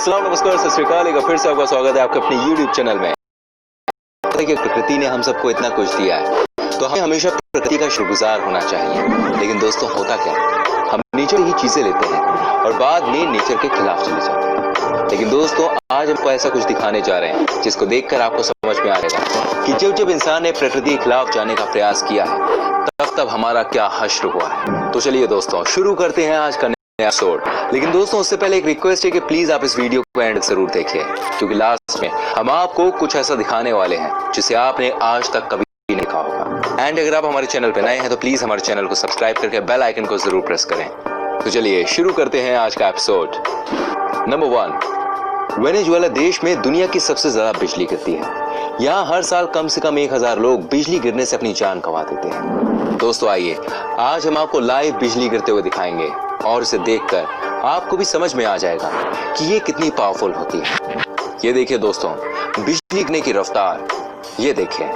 सलाम नमस्कार सत श्री अकाल। एक बार फिर से आपका स्वागत है आपके अपने YouTube चैनल में। देखिए, प्रकृति ने हम सबको इतना कुछ दिया है तो हमें हमेशा प्रकृति का शुक्रगुजार होना चाहिए। लेकिन दोस्तों होता क्या है, हम नेचर ही चीजें लेते हैं और बाद में नेचर के खिलाफ चले जाते हैं। लेकिन दोस्तों आज हमको ऐसा कुछ दिखाने जा रहे हैं जिसको देखकर आपको समझ में आएगा कि जब इंसान ने प्रकृति के खिलाफ जाने का प्रयास किया है तब हमारा क्या हश्र हुआ है। तो चलिए दोस्तों शुरू करते हैं आज का एपिसोड। लेकिन दोस्तों उससे पहले एक रिक्वेस्ट है कि प्लीज आप इस वीडियो को एंड जरूर देखिए, क्योंकि लास्ट में हम आपको कुछ ऐसा दिखाने वाले हैं जिसे आपने आज तक कभी नहीं देखा होगा। एंड अगर आप हमारे चैनल पे नए हैं तो प्लीज हमारे चैनल को सब्सक्राइब करके बेल आइकन को जरूर प्रेस करें। तो चलिए शुरू करते हैं आज का एपिसोड। नंबर 1, वेनेजुएला देश में दुनिया की सबसे ज्यादा बिजली गिरती है। यहाँ हर साल कम से कम 1000 लोग बिजली गिरने से अपनी जान गंवा देते हैं। दोस्तों आइए आज हम आपको लाइव बिजली गिरते हुए दिखाएंगे और इसे देखकर आपको भी समझ में आ जाएगा कि ये कितनी पावरफुल होती है। ये देखिए दोस्तों, बिजली गिरने की रफ्तार ये देखिए।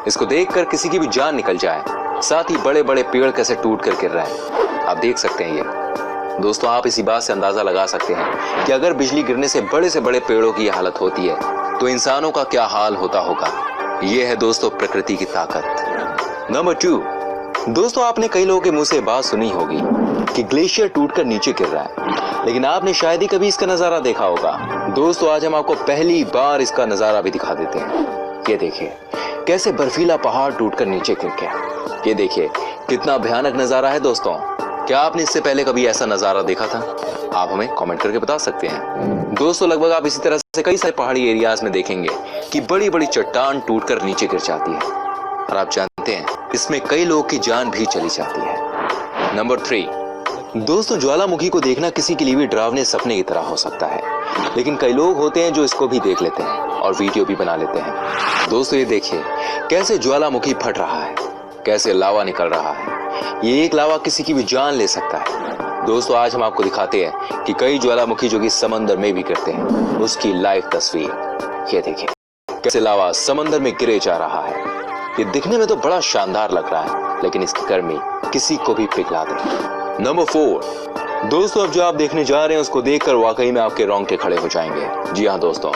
इसको देखकर किसी की भी जान निकल जाए। साथ ही बड़े बड़े पेड़ कैसे टूट कर गिर रहे हैं, आप देख सकते हैं। ये दोस्तों आप इसी बात से अंदाजा लगा सकते हैं कि अगर बिजली गिरने से बड़े पेड़ों की हालत होती है तो इंसानों का क्या हाल होता होगा। ये है दोस्तों प्रकृति की ताकत। नंबर 2, दोस्तों आपने कई लोगों के मुंह से बात सुनी होगी कि ग्लेशियर टूटकर नीचे गिर रहा है, लेकिन आपने शायद ही कभी इसका नजारा देखा होगा। दोस्तों आज हम आपको पहली बार इसका नजारा भी दिखा देते हैं। ये देखिए कैसे बर्फीला पहाड़ टूटकर नीचे गिर गया। ये देखिए कितना भयानक नजारा है दोस्तों। क्या आपने इससे पहले कभी ऐसा नजारा देखा था? आप हमें कमेंट करके बता सकते हैं। दोस्तों लगभग आप इसी तरह से कई सारे पहाड़ी एरियाज में देखेंगे कि बड़ी बड़ी चट्टान टूटकर नीचे गिर जाती है और आप जानते हैं इसमें कई लोगों की जान भी चली जाती है। नंबर 3, दोस्तों ज्वालामुखी को देखना किसी के लिए भी डरावने सपने की तरह हो सकता है, लेकिन कई लोग होते हैं जो इसको भी देख लेते हैं और वीडियो भी बना लेते हैं। दोस्तों ये देखिए कैसे ज्वालामुखी फट रहा है, कैसे लावा निकल रहा है। ये एक लावा किसी की भी जान ले सकता है। दोस्तों आज हम आपको दिखाते हैं कि कई ज्वालामुखी जो कि समंदर में भी गिरते हैं उसकी लाइव तस्वीर। ये देखिए कैसे लावा समंदर में गिरे जा रहा है। ये दिखने में तो बड़ा शानदार लग रहा है, लेकिन इसकी गर्मी किसी को भी पिघला दे। नंबर 4, दोस्तों अब जो आप देखने जा रहे हैं उसको देखकर वाकई में आपके रोंगटे खड़े हो जाएंगे। जी हाँ दोस्तों,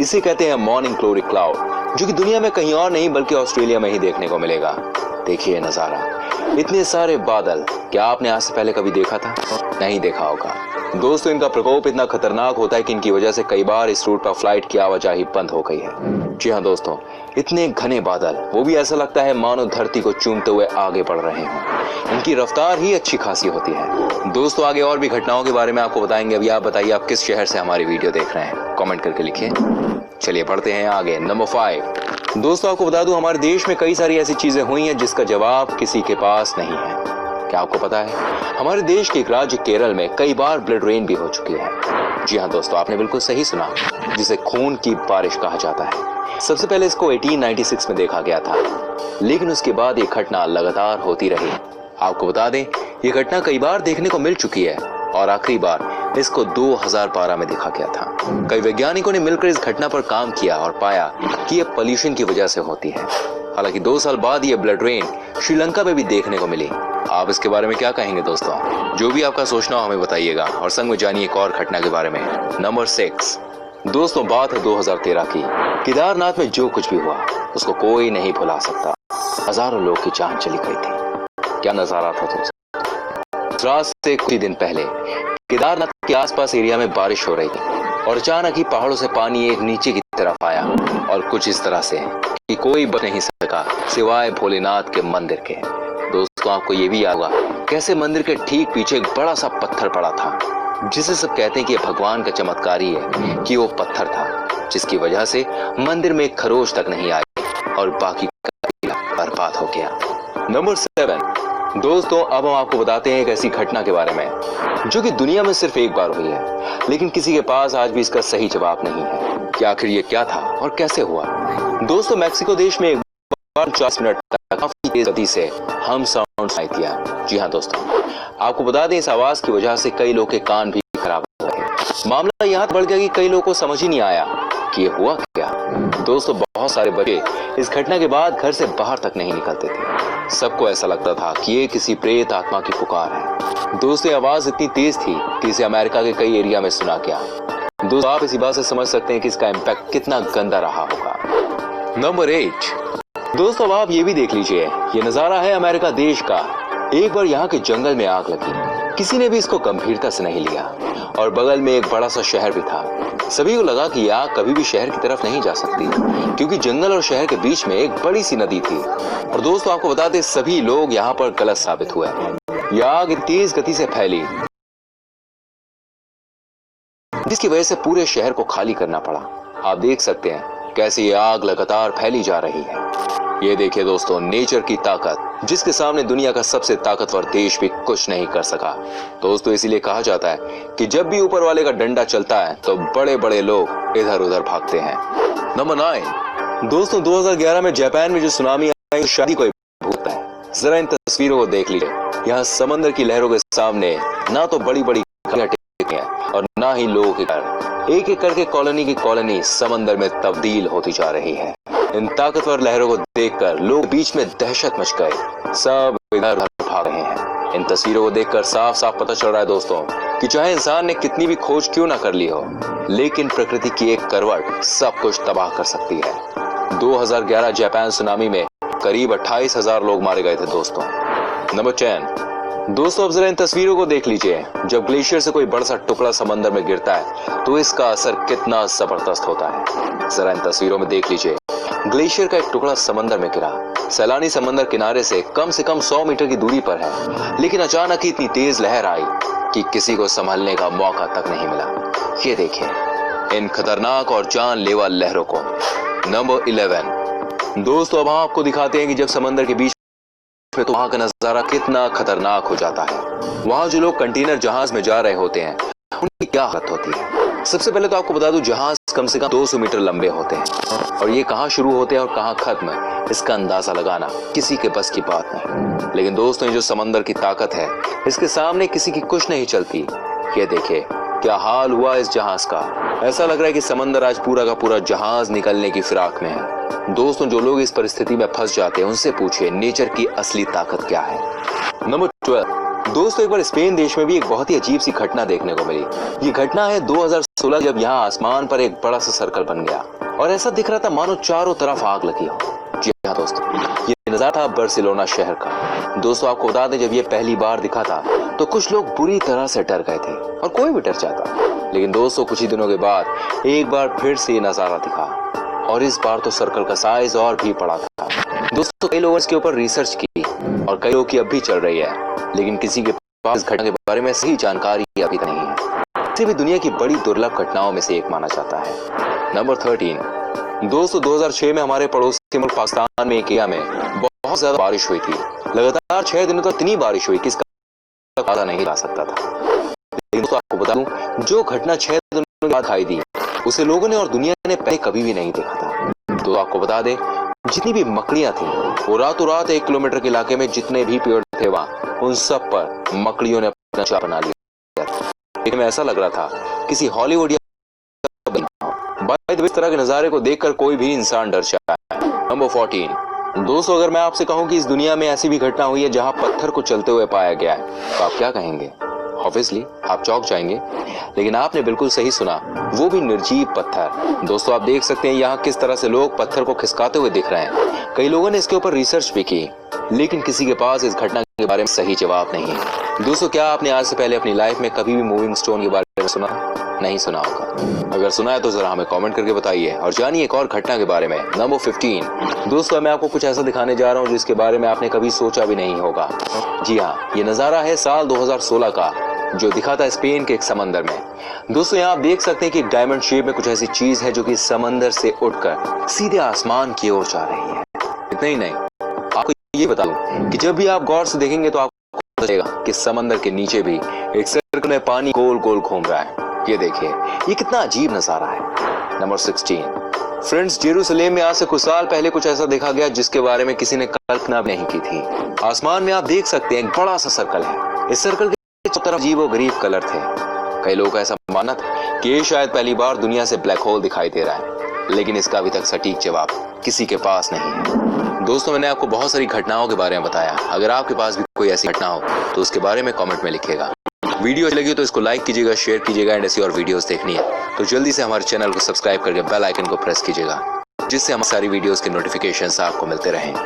इसे कहते हैं मॉर्निंग ग्लोरी क्लाउड, जो कि दुनिया में कहीं और नहीं बल्कि ऑस्ट्रेलिया में ही देखने को मिलेगा। देखिए नजारा, इतने सारे बादल, क्या आपने आज से पहले कभी देखा था? नहीं देखा होगा। दोस्तों इनका प्रकोप इतना खतरनाक होता है कि इनकी वजह से कई बार इस रूट पर फ्लाइट की आवाजाही बंद हो गई है। जी हाँ दोस्तों, इतने घने बादल, वो भी ऐसा लगता है मानो धरती को चूमते हुए आगे बढ़ रहे हों। इनकी रफ्तार ही अच्छी खासी होती है। दोस्तों आगे और भी घटनाओं के बारे में आपको बताएंगे। अभी आप बताइए आप किस शहर से हमारी वीडियो देख रहे हैं, कमेंट करके लिखिए। चलिए बढ़ते हैं आगे। नंबर 5, दोस्तों आपको बता दूं हमारे देश में कई सारी ऐसी चीजें हुई हैं जिसका जवाब किसी के पास नहीं है। क्या आपको पता है हमारे देश के एक राज्य केरल में कई बार ब्लड रेन भी हो चुकी है। जी हाँ दोस्तों आपने बिल्कुल सही सुना, जिसे खून की बारिश कहा जाता है। सबसे पहले इसको 1896 में देखा गया था, लेकिन उसके बाद ये घटना लगातार होती रही। आपको बता दें ये घटना कई बार देखने को मिल चुकी है और आखिरी बार इसको 2012 में देखा गया था। कई वैज्ञानिकों ने मिलकर इस घटना पर काम किया और पाया कि यह पोल्यूशन की वजह से होती है। हालांकि 2 साल बाद ये ब्लड रेन श्रीलंका में भी देखने को मिली। आप इसके बारे में क्या कहेंगे दोस्तों? जो भी आपका सोचना हो हमें बताइएगा और संग में जानिए एक और घटना के बारे में। नंबर 6, दोस्तों बात है 2013 की। केदारनाथ में जो कुछ भी हुआ उसको कोई नहीं भुला सकता। हजारों लोग की जान चली गई थी। क्या नजारा था दोस्तों। रात से कुछ दिन पहले केदारनाथ के आसपास एरिया में बारिश हो रही थी और अचानक ही पहाड़ों से पानी एक नीचे की तरफ आया और कुछ इस तरह से कि कोई बच नहीं सका सिवाय भोलेनाथ के मंदिर के। दोस्तों आपको ये भी याद होगा कैसे मंदिर के ठीक पीछे एक बड़ा सा पत्थर पड़ा था, जिसे सब कहते हैं कि भगवान का चमत्कार ही है कि वो पत्थर था जिसकी वजह से मंदिर में खरोच तक नहीं आई और बाकी बर्बाद हो गया। नंबर 7, दोस्तों अब हम आपको बताते हैं एक ऐसी घटना के बारे में जो कि दुनिया में सिर्फ एक बार हुई है, लेकिन किसी के पास आज भी इसका सही जवाब नहीं है कि आखिर ये क्या था और कैसे हुआ। दोस्तों मैक्सिको देश में 40 मिनट तक काफी तेज गति से हम साउंड सुनाई दिया। जी हाँ दोस्तों आपको बता दें इस आवाज की वजह से कई लोगों के कान भी खराब हो गए। मामला यहाँ बढ़ गया कि कई लोगों को समझ ही नहीं आया कि ये हुआ क्या। दोस्तों बहुत सारे बच्चे इस घटना के बाद घर से बाहर तक नहीं निकलते थे। सबको ऐसा लगता था कि ये किसी प्रेत आत्मा की पुकार है। दोस्तों आवाज इतनी तेज थी कि इसे अमेरिका के कई एरिया में सुना गया। दोस्तों आप इसी बात से समझ सकते हैं कि इसका इम्पैक्ट कितना गंदा रहा होगा। नंबर 8, दोस्तों अब आप ये भी देख लीजिए, ये नजारा है अमेरिका देश का। एक बार यहाँ के जंगल में आग लगी, किसी ने भी इसको गंभीरता से नहीं लिया और बगल में एक बड़ा सा शहर भी था। सभी को लगा कि यह आग कभी भी शहर की तरफ नहीं जा सकती, क्योंकि जंगल और शहर के बीच में एक बड़ी सी नदी थी। और दोस्तों आपको बता दें, सभी लोग यहाँ पर गलत साबित हुए। यह आग तेज गति से फैली, जिसकी वजह से पूरे शहर को खाली करना पड़ा। आप देख सकते हैं कैसे ये आग लगातार फैली जा रही है। ये देखिए दोस्तों, नेचर की ताकत, जिसके सामने दुनिया का सबसे ताकतवर देश भी कुछ नहीं कर सका। दोस्तों इसीलिए कहा जाता है कि जब भी ऊपर वाले का डंडा चलता है तो बड़े बड़े लोग इधर उधर भागते हैं। नंबर 9, दोस्तों 2011 में जापान में जो सुनामी आई, शादी कोई भूत है। जरा इन तस्वीरों को देख लीजिए। यहाँ समंदर की लहरों के सामने ना तो बड़ी बड़ी और ना ही लोगों के घर, एक एक करके कॉलोनी की कॉलोनी समंदर में तब्दील होती जा रही है। इन ताकतवर लहरों को देखकर लोग बीच में दहशत मच गए, सब इधर उधर भाग रहे हैं। इन तस्वीरों को देखकर साफ साफ पता चल रहा है दोस्तों कि चाहे इंसान ने कितनी भी खोज क्यों ना कर ली हो, लेकिन प्रकृति की एक करवट सब कुछ तबाह कर सकती है। 2011 जापान सुनामी में करीब 28,000 लोग मारे गए थे दोस्तों। नंबर 10, दोस्तों अब जरा इन तस्वीरों को देख लीजिए। जब ग्लेशियर से कोई बड़ा सा टुकड़ा समंदर में गिरता है तो इसका असर कितना जबरदस्त होता है। जरा इन तस्वीरों में देख लीजिए, ग्लेशियर का एक टुकड़ा समंदर में गिरा। सैलानी समंदर किनारे से कम 100 मीटर की दूरी पर है, लेकिन अचानक ही इतनी तेज लहर आई कि किसी को संभलने का मौका तक नहीं मिला। ये देखिए इन खतरनाक और जानलेवा लहरों को। नंबर 11, दोस्तों अब हम आपको दिखाते हैं कि जब समंदर के बीच में तो वहां का नजारा कितना खतरनाक हो जाता है। वहां जो लोग कंटेनर जहाज में जा रहे होते हैं उनकी क्या हालत होती है। सबसे पहले तो आपको बता दूं, जहाज कम से कम 200 मीटर लंबे होते हैं और ये कहां शुरू होते हैं और कहां खत्म है, इसका अंदाजा लगाना किसी के बस की बात नहीं। लेकिन दोस्तों ये जो समंदर की ताकत है, इसके सामने किसी की कुछ नहीं चलती। ये देखिए क्या हाल हुआ इस जहाज का। ऐसा लग रहा है कि समंदर आज पूरा का पूरा जहाज निकलने की फिराक में है। दोस्तों जो लोग इस परिस्थिति में फंस जाते हैं उनसे पूछिए नेचर की असली ताकत क्या है। नंबर 12, दोस्तों एक बार स्पेन देश में भी एक बहुत ही अजीब सी घटना देखने को मिली। ये घटना है 2016, जब यहाँ आसमान पर एक बड़ा सा सर्कल बन गया और ऐसा दिख रहा था मानो चारों तरफ आग लगी हो। जी हाँ दोस्तों, ये नजारा था बार्सिलोना शहर का। दोस्तों आपको बता दें, जब ये पहली बार दिखा था तो कुछ लोग बुरी तरह से डर गए थे और कोई भी डर जाता। लेकिन दोस्तों कुछ ही दिनों के बाद एक बार फिर से ये नजारा दिखा और इस बार तो सर्कल का साइज और भी बड़ा था। दोस्तों कई लोगों ने इसके ऊपर रिसर्च की और कई लोगों की अब भी चल रही है, लेकिन किसी के पास इस घटना के बारे में सही जानकारी अभी तक नहीं है। इसे भी दुनिया की बड़ी दुर्लभ घटनाओं में से एक माना जाता है। नंबर 13, दोस्तों 2006 में हमारे पड़ोसी मुल्क पाकिस्तान में एरिया में बहुत ज्यादा बारिश हुई थी। लगातार 6 दिनों तक इतनी बारिश हुई कि इसका पता नहीं ला सकता था। लेकिन दोस्तों आपको बता दूं, जो घटना 6 दिनों के बाद दिखाई दी उसे लोगों ने और दुनिया ने पहले कभी भी नहीं देखा था। तो आपको बता दें, जितनी भी मकड़ियां थी वो रातों रात 1 किलोमीटर के इलाके में जितने भी पेड़ थे वहां, उन सब पर मकड़ियों ने अपना चारा बना लिया। देखने में ऐसा लग रहा था किसी हॉलीवुड या इस तरह के नजारे को देखकर कोई भी इंसान डर जाता है। नंबर 14, दोस्तों अगर मैं आपसे कहूं कि इस दुनिया में ऐसी भी घटना हुई है जहां पत्थर को चलते हुए पाया गया है, तो आप क्या कहेंगे? ऑब्वियसली आप चौंक जाएंगे, लेकिन आपने बिल्कुल सही सुना, वो भी निर्जीव पत्थर। दोस्तों आप देख सकते हैं यहाँ किस तरह से लोग पत्थर को खिसकाते हुए दिख रहे हैं। कई लोगों ने इसके ऊपर रिसर्च भी की, लेकिन किसी के पास इस घटना के बारे में सही जवाब नहीं है। दोस्तों क्या आपने आज से पहले अपनी लाइफ में कभी भी मूविंग स्टोन के बारे में सुना? नहीं सुना होगा। अगर सुना है तो जरा हमें कमेंट करके बताइए और जानिए एक और घटना के बारे में। नंबर 15, दोस्तों मैं आपको कुछ ऐसा दिखाने जा रहा हूँ जिसके बारे में आपने कभी सोचा भी नहीं होगा। जी हाँ, ये नजारा है साल 2016 का, जो दिखा था स्पेन के एक समंदर में। दोस्तों यहाँ आप देख सकते हैं कि डायमंड शेप में कुछ ऐसी चीज है जो कि समंदर से उठकर सीधे आसमान की ओर जा रही है। इतना ही नहीं, आपको ये बता दूं कि जब भी आप गौर से देखेंगे तो आपको पता चलेगा कि समंदर के नीचे भी एक सर्कल में पानी गोल गोल घूम रहा है। ये देखिए, ये कितना अजीब नजारा है। नंबर 16, फ्रेंड्स जेरूसलेम में आज से कुछ साल पहले कुछ ऐसा देखा गया जिसके बारे में किसी ने कल्पना भी नहीं की थी। आसमान में आप देख सकते हैं एक बड़ा सा सर्कल है। इस सर्कल के चारों तरफ अजीब व गरीब कलर थे। कई लोगों का ऐसा मानना था कि ये शायद पहली बार दुनिया से ब्लैक होल दिखाई दे रहा है, लेकिन इसका अभी तक सटीक जवाब किसी के पास नहीं है। दोस्तों मैंने आपको बहुत सारी घटनाओं के बारे में बताया। अगर आपके पास भी कोई ऐसी घटना हो तो उसके बारे में कमेंट में लिखिएगा। वीडियो अच्छी लगी तो इसको लाइक कीजिएगा, शेयर कीजिएगा एंड ऐसी और वीडियोस देखनी है तो जल्दी से हमारे चैनल को सब्सक्राइब करके बेल आइकन को प्रेस कीजिएगा, जिससे हमारी सारी वीडियोस के नोटिफिकेशंस आपको मिलते रहें।